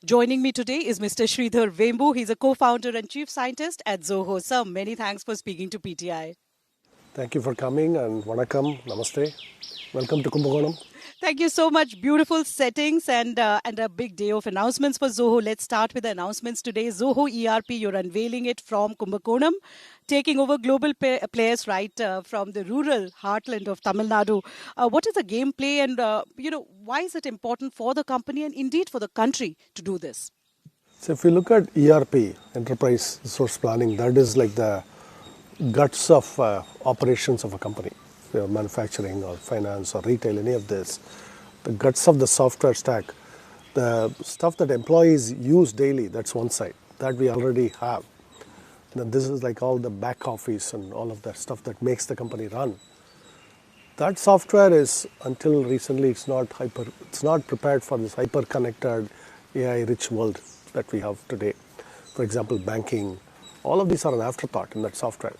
Joining me today is Mr. Sridhar Vembu. He's a co-founder and chief scientist at Zoho. Sir, many thanks for speaking to PTI. Thank you for coming and Vanakkam, Namaste. Welcome to Kumbakonam. Thank you so much. Beautiful settings and a big day of announcements for Zoho. Let's start with the announcements today. Zoho ERP, you're unveiling it from Kumbakonam, taking over global players right from the rural heartland of Tamil Nadu. What is the gameplay and, why is it important for the company and indeed for the country to do this? So if you look at ERP, Enterprise Resource Planning, that is like the guts of operations of a company, manufacturing or finance or retail, any of this. The guts of the software stack, the stuff that employees use daily, that's one side, that we already have. Then this is like all the back office and all of that stuff that makes the company run. That software is, until recently, it's not prepared for this hyper-connected, AI-rich world that we have today. For example, banking, all of these are an afterthought in that software.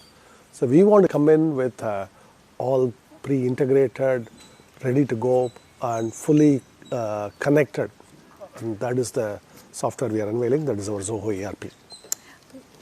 So we want to come in with all pre-integrated, ready to go, and fully connected. And that is the software we are unveiling. That is our Zoho ERP.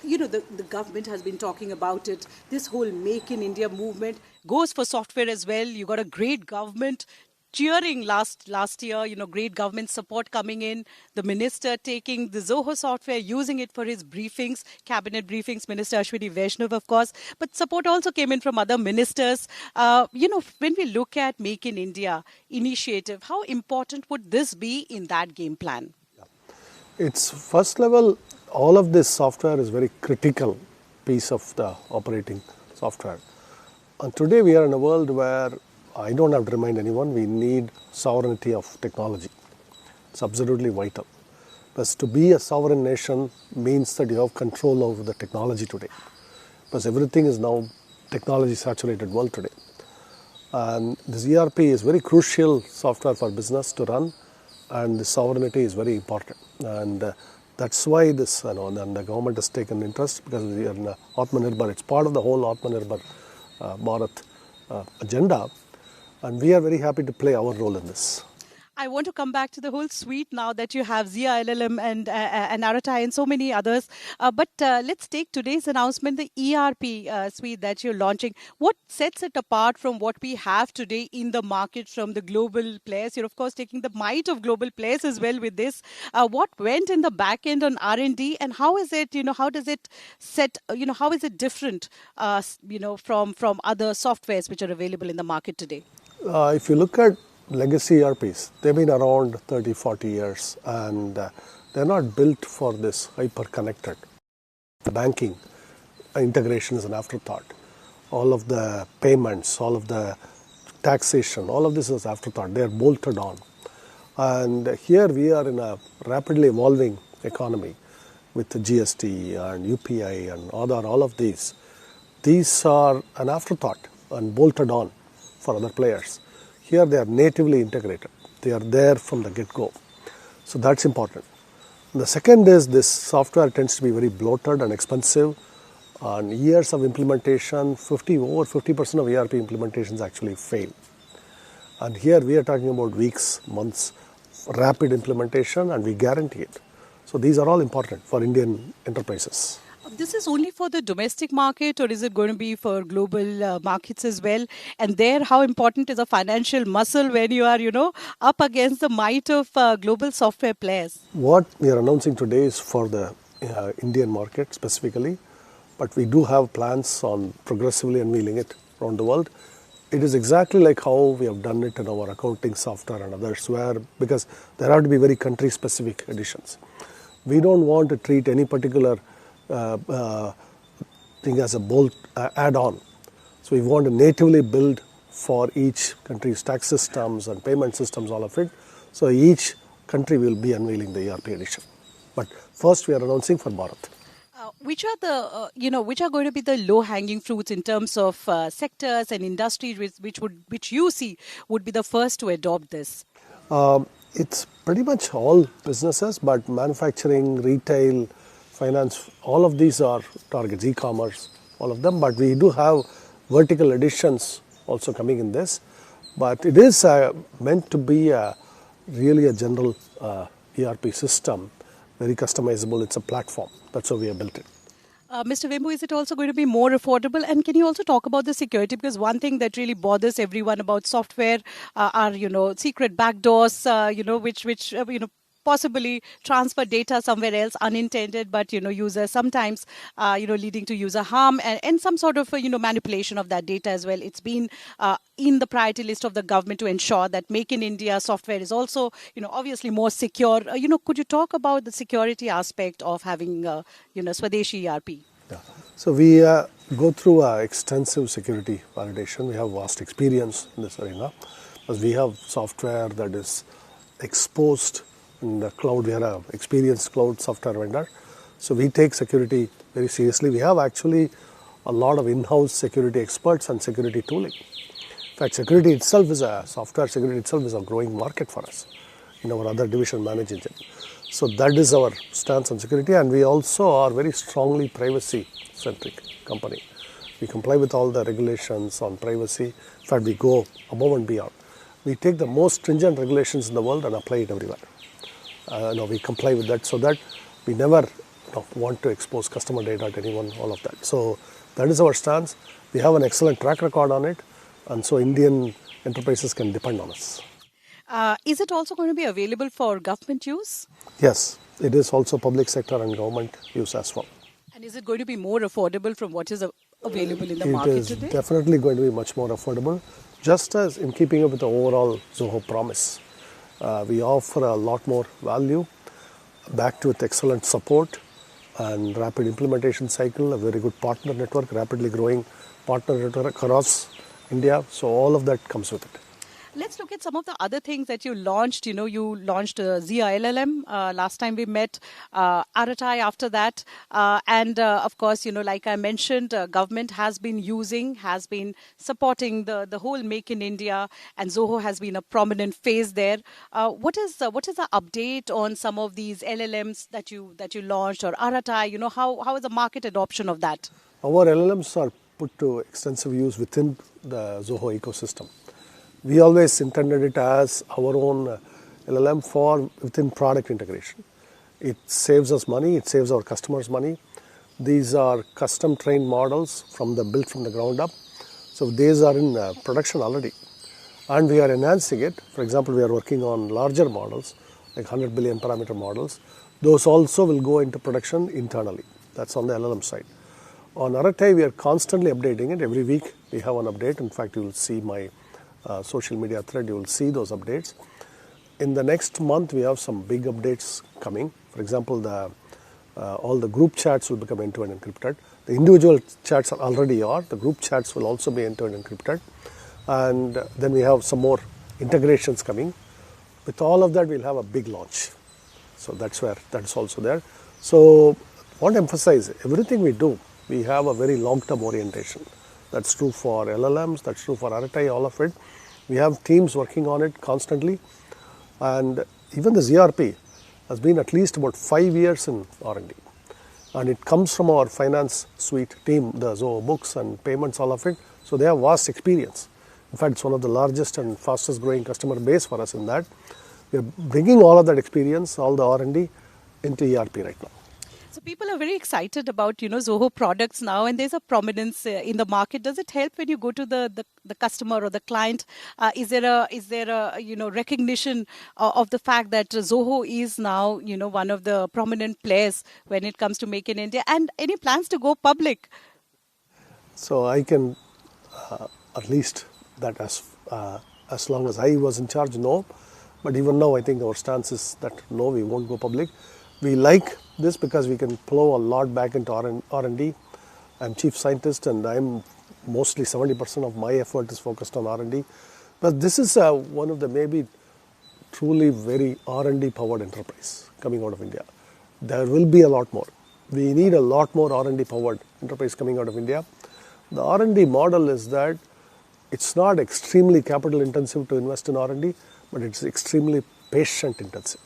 You know, the government has been talking about it. This whole Make in India movement goes for software as well. You got a great government cheering last year, great government support coming in, the minister taking the Zoho software, using it for his briefings, cabinet briefings, Minister Ashwini Vaishnav, of course, but support also came in from other ministers. When we look at Make in India initiative, how important would this be in that game plan? It's first level, all of this software is very critical piece of the operating software. And today we are in a world where I don't have to remind anyone, we need sovereignty of technology. It's absolutely vital. Because to be a sovereign nation means that you have control over the technology today. Because everything is now technology saturated world today. And this ERP is very crucial software for business to run, and the sovereignty is very important. And that's why this, and the government has taken interest, because we are in Atmanirbhar, it's part of the whole Atmanirbhar Bharat agenda. And we are very happy to play our role in this. I want to come back to the whole suite now that you have Zia LLM and Aratai and so many others. But let's take today's announcement, the ERP suite that you're launching. What sets it apart from what we have today in the market from the global players? You're, of course, taking the might of global players as well with this. What went in the back end on R&D, and how is it, how does it set, how is it different, from other softwares which are available in the market today? If you look at legacy ERPs, they've been around 30, 40 years, and they're not built for this hyper-connected. The banking integration is an afterthought. All of the payments, all of the taxation, all of this is afterthought. They're bolted on. And here we are in a rapidly evolving economy with the GST and UPI and all of these. These are an afterthought and bolted on for other players. Here they are natively integrated. They are there from the get-go. So that's important. And the second is this software tends to be very bloated and expensive. And years of implementation, over 50% of ERP implementations actually fail. And here we are talking about weeks, months, rapid implementation, and we guarantee it. So these are all important for Indian enterprises. This is only for the domestic market, or is it going to be for global markets as well? And there, how important is a financial muscle when you are, up against the might of global software players? What we are announcing today is for the Indian market specifically, but we do have plans on progressively unveiling it around the world. It is exactly like how we have done it in our accounting software and others, because there have to be very country-specific additions. We don't want to treat any particular thing as a bolt add-on. So we want to natively build for each country's tax systems and payment systems, all of it. So each country will be unveiling the ERP edition. But first we are announcing for Bharat. Which are the which are going to be the low-hanging fruits in terms of sectors and industries which you see would be the first to adopt this? It's pretty much all businesses, but manufacturing, retail, finance, all of these are targets, e-commerce, all of them. But we do have vertical additions also coming in this. But it is meant to be really a general ERP system very customizable. It's a platform. That's how we have built it. Mr. Vembu, is it also going to be more affordable? And can you also talk about the security? Because one thing that really bothers everyone about software are, secret backdoors, which possibly transfer data somewhere else unintended, but, users sometimes, leading to user harm and some sort of, manipulation of that data as well. It's been in the priority list of the government to ensure that Make in India software is also, obviously more secure. Could you talk about the security aspect of having, Swadeshi ERP? Yeah. So we go through extensive security validation. We have vast experience in this arena because we have software that is exposed in the cloud. We are an experienced cloud software vendor. So we take security very seriously. We have actually a lot of in-house security experts and security tooling. In fact, security itself is software security itself is a growing market for us in our other division managed engine. So that is our stance on security, and we also are very strongly privacy-centric company. We comply with all the regulations on privacy. In fact, we go above and beyond. We take the most stringent regulations in the world and apply it everywhere. We comply with that so that we never want to expose customer data to anyone, all of that. So that is our stance. We have an excellent track record on it, and so Indian enterprises can depend on us. Is it also going to be available for government use? Yes, it is also public sector and government use as well. And is it going to be more affordable from what is available in the market today? It is definitely going to be much more affordable, just as in keeping up with the overall Zoho promise. We offer a lot more value, backed with excellent support and rapid implementation cycle, a very good partner network, rapidly growing partner network across India. So all of that comes with it. Let's look at some of the other things that you launched. You launched Zia LLM last time we met, Aratai after that. And of course, like I mentioned, government has been supporting the whole Make in India, and Zoho has been a prominent phase there. What is the update on some of these LLMs that you launched, or Aratai? How is the market adoption of that? Our LLMs are put to extensive use within the Zoho ecosystem. We always intended it as our own LLM for within product integration. It saves us money, it saves our customers money. These are custom trained models built from the ground up. So these are in production already. And we are enhancing it. For example, we are working on larger models, like 100 billion parameter models. Those also will go into production internally. That's on the LLM side. On Aratai, we are constantly updating it. Every week we have an update. In fact, you will see my social media thread, you will see those updates. In the next month, we have some big updates coming. For example, all the group chats will become end-to-end encrypted. The individual chats already are. The group chats will also be end-to-end encrypted. And then we have some more integrations coming. With all of that, we'll have a big launch. So that's also there. So I want to emphasize, everything we do, we have a very long-term orientation. That's true for LLMs, that's true for Aratai, all of it. We have teams working on it constantly. And even this ERP has been at least about 5 years in R&D. And it comes from our finance suite team, the Zoho books and payments, all of it. So they have vast experience. In fact, it's one of the largest and fastest growing customer base for us in that. We are bringing all of that experience, all the R&D into ERP right now. So people are very excited about, Zoho products now, and there's a prominence in the market. Does it help when you go to the customer or the client? Is there a recognition of the fact that Zoho is now, one of the prominent players when it comes to Make in India, and any plans to go public? So I can at least that as long as I was in charge, no. But even now, I think our stance is that no, we won't go public. We like this because we can plow a lot back into R&D. I'm Chief Scientist, and I'm mostly 70% of my effort is focused on R&D. But this is one of the maybe truly very R&D powered enterprise coming out of India. There will be a lot more. We need a lot more R&D powered enterprise coming out of India. The R&D model is that it's not extremely capital intensive to invest in R&D, but it's extremely patient intensive.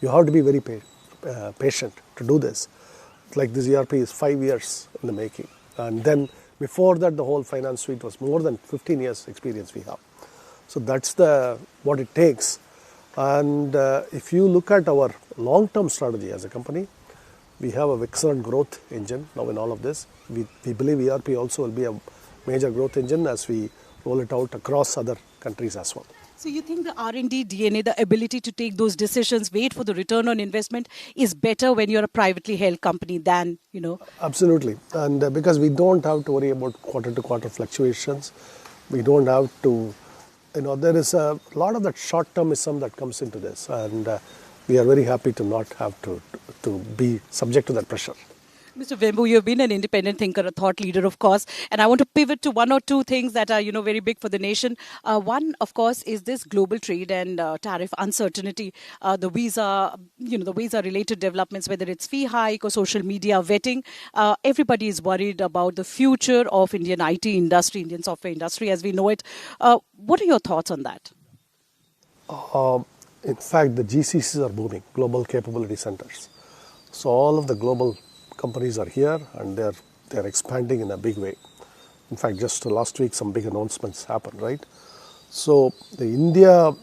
You have to be very patient to do this. Like this ERP is 5 years in the making. And then before that, the whole finance suite was more than 15 years experience we have. So that's what it takes. And if you look at our long-term strategy as a company, we have an excellent growth engine now in all of this. We believe ERP also will be a major growth engine as we roll it out across other countries as well. So you think the R&D DNA, the ability to take those decisions, wait for the return on investment, is better when you're a privately held company than, Absolutely. And because we don't have to worry about quarter-to-quarter fluctuations, we don't have to, there is a lot of that short-termism that comes into this. And we are very happy to not have to be subject to that pressure. Mr. Vembu, you've been an independent thinker, a thought leader, of course, and I want to pivot to one or two things that are, very big for the nation. One, of course, is this global trade and tariff uncertainty, the visa-related developments, whether it's fee hike or social media vetting. Everybody is worried about the future of Indian IT industry, Indian software industry as we know it. What are your thoughts on that? In fact, the GCCs are booming, Global Capability Centers. So all of the global companies are here and they're expanding in a big way. In fact, just last week some big announcements happened, right? So the India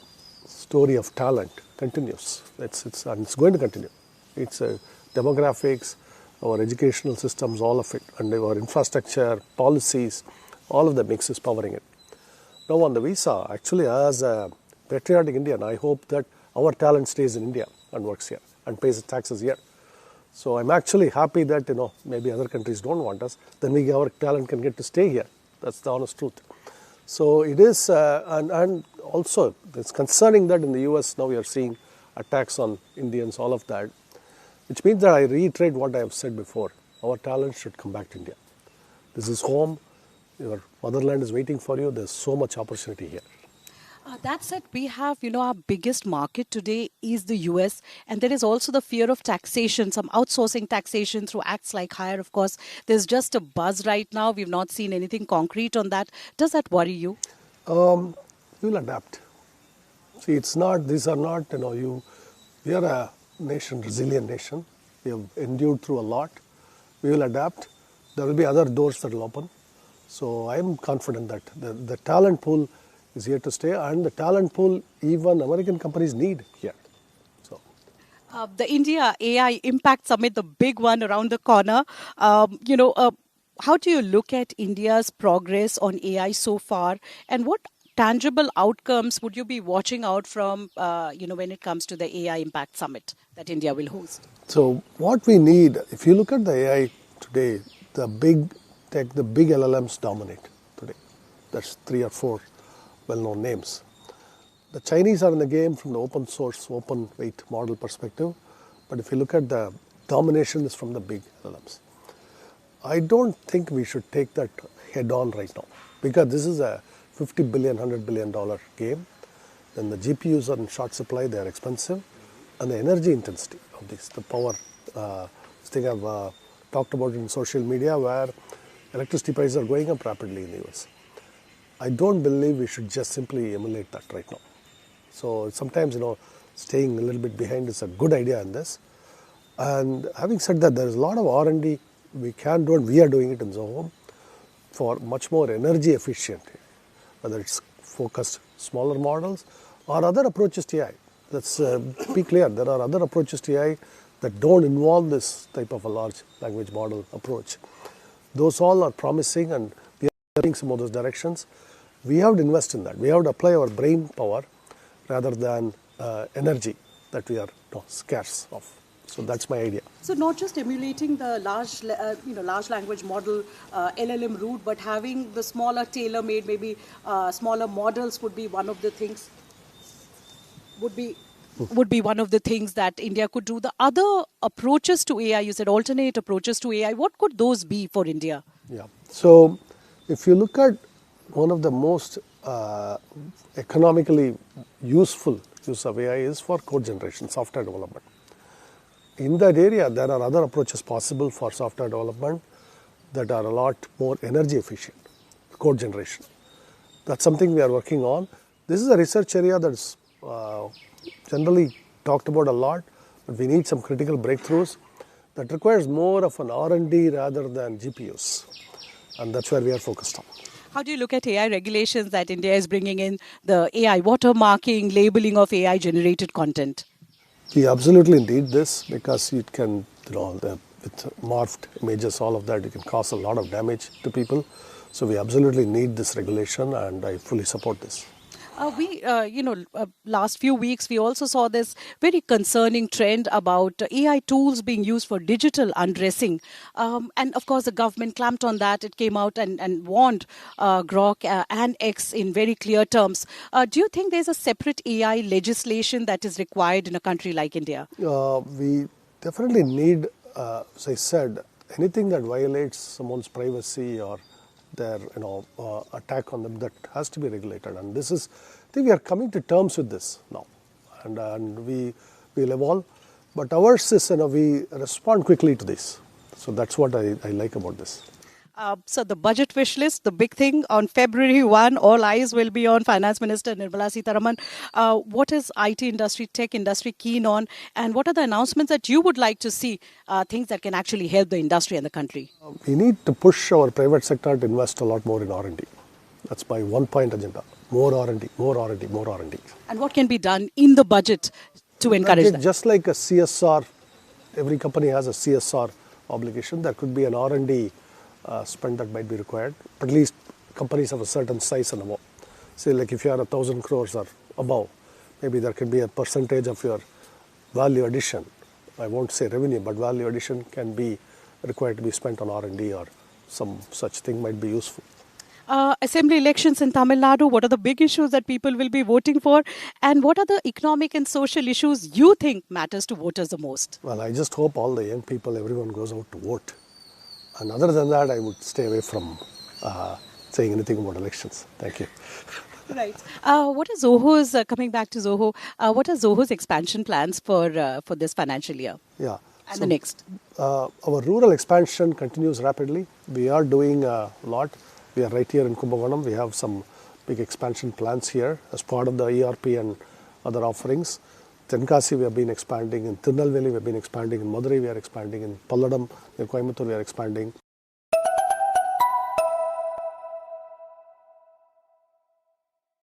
story of talent continues. It's going to continue. It's demographics, our educational systems, all of it, and our infrastructure, policies, all of the mix is powering it. Now on the visa, actually as a patriotic Indian, I hope that our talent stays in India and works here and pays taxes here. So I'm actually happy that, maybe other countries don't want us, then our talent can get to stay here. That's the honest truth. So it is, and also it's concerning that in the US now we are seeing attacks on Indians, all of that, which means that I reiterate what I have said before. Our talent should come back to India. This is home. Your motherland is waiting for you. There's so much opportunity here. That said, we have, our biggest market today is the US, and there is also the fear of taxation, some outsourcing taxation through acts like HIRE, of course. There's just a buzz right now. We've not seen anything concrete on that. Does that worry you? You'll adapt. See, these are not, we are a nation, resilient nation. We have endured through a lot. We will adapt. There will be other doors that will open. So I'm confident that the talent pool is here to stay, and the talent pool even American companies need here. So, the India AI Impact Summit, the big one around the corner. How do you look at India's progress on AI so far, and what tangible outcomes would you be watching out from, when it comes to the AI Impact Summit that India will host? So what we need, if you look at the AI today, the big tech, the big LLMs dominate today. That's 3 or 4 well-known names. The Chinese are in the game from the open source, open weight model perspective, but if you look at the domination is from the big LLMs. I don't think we should take that head on right now, because this is a $50 billion, $100 billion game. Then the GPUs are in short supply, they are expensive, and the energy intensity of this, the power, this thing I've talked about in social media where electricity prices are going up rapidly in the US. I don't believe we should just simply emulate that right now. So sometimes, staying a little bit behind is a good idea in this. And having said that, there is a lot of R&D we are doing it in Zoho for much more energy efficient, whether it's focused smaller models or other approaches to AI. Let's be clear, there are other approaches to AI that don't involve this type of a large language model approach. Those all are promising, and we are taking some of those directions. We have to invest in that. We have to apply our brain power rather than energy that we are scarce of. So that's my idea. So not just emulating the large language model LLM route, but having the smaller tailor-made, maybe smaller models would be one of the things. Would be one of the things that India could do. The other approaches to AI, you said alternate approaches to AI. What could those be for India? Yeah. So if you look at one of the most economically useful use of AI is for code generation, software development. In that area, there are other approaches possible for software development that are a lot more energy efficient, code generation. That's something we are working on. This is a research area that's generally talked about a lot, but we need some critical breakthroughs that requires more of an R&D rather than GPUs. And that's where we are focused on. How do you look at AI regulations that India is bringing in, the AI watermarking, labeling of AI generated content? We absolutely need this because it can, with morphed images, all of that, it can cause a lot of damage to people. So we absolutely need this regulation, and I fully support this. Last few weeks, we also saw this very concerning trend about AI tools being used for digital undressing. And of course, the government clamped on that. It came out and warned Grok and X in very clear terms. Do you think there's a separate AI legislation that is required in a country like India? We definitely need, as I said, anything that violates someone's privacy or their attack on them, that has to be regulated. And this is, I think we are coming to terms with this now, and we will evolve. But ours is, we respond quickly to this. So that's what I like about this. So the budget wish list, the big thing on February 1, all eyes will be on Finance Minister Nirmala Sitharaman. What is IT industry, tech industry keen on, and what are the announcements that you would like to see, things that can actually help the industry and the country? We need to push our private sector to invest a lot more in R&D. That's my one-point agenda. More R&D, more R&D, more R&D. And what can be done in the budget to encourage that? Just like a CSR, every company has a CSR obligation. There could be an R&D spend that might be required. But at least companies of a certain size and above. Say, like if you are 1,000 crores or above, maybe there can be a percentage of your value addition. I won't say revenue, but value addition can be required to be spent on R&D, or some such thing might be useful. Assembly elections in Tamil Nadu, what are the big issues that people will be voting for? And what are the economic and social issues you think matters to voters the most? Well, I just hope all the young people, everyone goes out to vote. And other than that, I would stay away from saying anything about elections. Thank you. Right. What are Zoho's, coming back to Zoho, what are Zoho's expansion plans for this financial year? Yeah. And the next? Our rural expansion continues rapidly. We are doing a lot. We are right here in Kumbakonam. We have some big expansion plans here as part of the ERP and other offerings. Tenkasi, we have been expanding. In Tirunelveli, we have been expanding. In Madurai, we are expanding. In Palladam, in Coimbatore, we are expanding.